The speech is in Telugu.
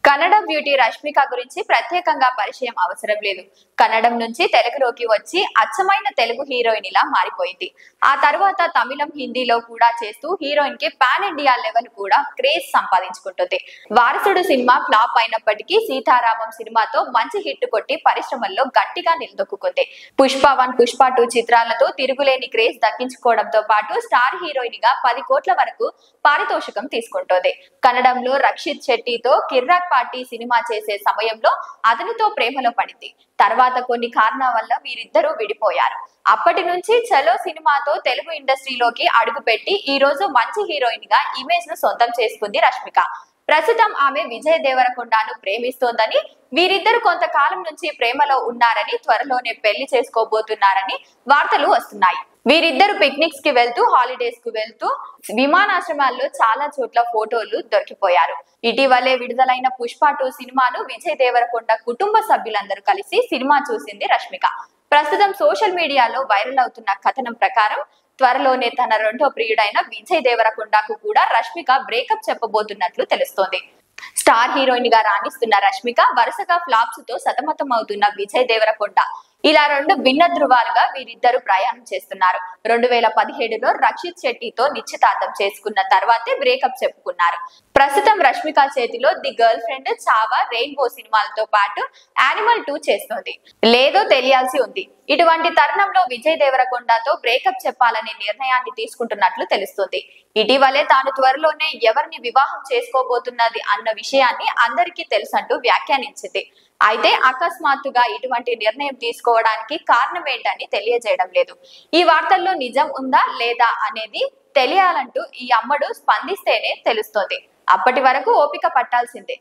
కన్నడ బ్యూటీ రష్మిక గురించి ప్రత్యేకంగా పరిచయం అవసరం లేదు. కన్నడం నుంచి తెలుగులోకి వచ్చి అచ్చమైన తెలుగు హీరోయిన్ ఇలా మారిపోయింది. ఆ తర్వాత తమిళం, హిందీలో కూడా చేస్తూ హీరోయిన్ కి పాన్ ఇండియా లెవెల్ కూడా క్రేజ్ సంపాదించుకుంటుంది. వారసుడు సినిమా ఫ్లాప్ అయినప్పటికీ సీతారామం సినిమాతో మంచి హిట్ కొట్టి పరిశ్రమల్లో గట్టిగా నిలదొక్కుంది. పుష్ప 1, పుష్ప 2 చిత్రాలతో తిరుగులేని క్రేజ్ దక్కించుకోవడంతో పాటు స్టార్ హీరోయిన్ గా 10 కోట్ల వరకు పారితోషికం తీసుకుంటోంది. కన్నడంలో రక్షిత్ శెట్టితో కిర్రాక్ పార్టీ సినిమా చేసే సమయంలో అతనితో ప్రేమలో పడింది. తర్వాత కొన్ని కారణాల వల్ల వీరిద్దరూ విడిపోయారు. అప్పటి నుంచి చలో సినిమాతో తెలుగు ఇండస్ట్రీలోకి అడుగుపెట్టి ఈ రోజు మంచి హీరోయిన్ గా ఇమేజ్ ను సొంతం చేసుకుంది రష్మిక. ప్రస్తుతం ఆమె విజయ్ దేవరకొండను ప్రేమిస్తోందని, వీరిద్దరు కొంతకాలం నుంచి ప్రేమలో ఉన్నారని, త్వరలోనే పెళ్లి చేసుకోబోతున్నారని వార్తలు వస్తున్నాయి. వీరిద్దరు పిక్నిక్స్ కి వెళ్తూ, హాలిడేస్ కు వెళ్తూ విమానాశ్రయాల్లో చాలా చోట్ల ఫోటోలు దొరికిపోయారు. ఇటీవలే విడుదలైన పుష్ప 2 సినిమాను విజయ్ దేవరకొండ కుటుంబ సభ్యులందరూ కలిసి సినిమా చూసింది రష్మిక. ప్రస్తుతం సోషల్ మీడియాలో వైరల్ అవుతున్న కథనం ప్రకారం త్వరలోనే తన రెండో ప్రియుడైన విజయ్ దేవరకొండకు కూడా రష్మిక బ్రేకప్ చెప్పబోతున్నట్లు తెలుస్తోంది. స్టార్ హీరోయిన్ గా రాణిస్తున్న రష్మిక వరుసగా ఫ్లాప్స్ తో సతమతం అవుతున్న విజయ్ దేవరకొండ ఇలా రెండు భిన్న ధృవాలుగా వీరిద్దరు ప్రయాణం చేస్తున్నారు. 2017లో రక్షిత్ శెట్టితో నిశ్చితార్థం చేసుకున్న తర్వాతే బ్రేకప్ చెప్పుకున్నారు. ప్రస్తుతం రష్మిక చేతిలో the girl friend, Chhaava, rainbow సినిమాలతో పాటు యానిమల్ 2 చేస్తోంది. లేదో తెలియాల్సి ఉంది. ఇటువంటి తరుణంలో విజయ్ దేవరకొండతో బ్రేకప్ చెప్పాలనే నిర్ణయాన్ని తీసుకుంటున్నట్లు తెలుస్తుంది. ఇటీవలే తాను త్వరలోనే ఎవరిని వివాహం చేసుకోబోతున్నది అన్న విషయాన్ని అందరికీ తెలుసంటూ వ్యాఖ్యానించింది. అయితే అకస్మాత్తుగా ఇటువంటి నిర్ణయం తీసుకోవడానికి కారణం ఏంటని తెలియజేయడం లేదు. ఈ వార్తల్లో నిజం ఉందా లేదా అనేది తెలియాలంటూ ఈ అమ్మడు స్పందిస్తేనే తెలుస్తోంది. అప్పటి వరకు ఓపిక పట్టాల్సిందే.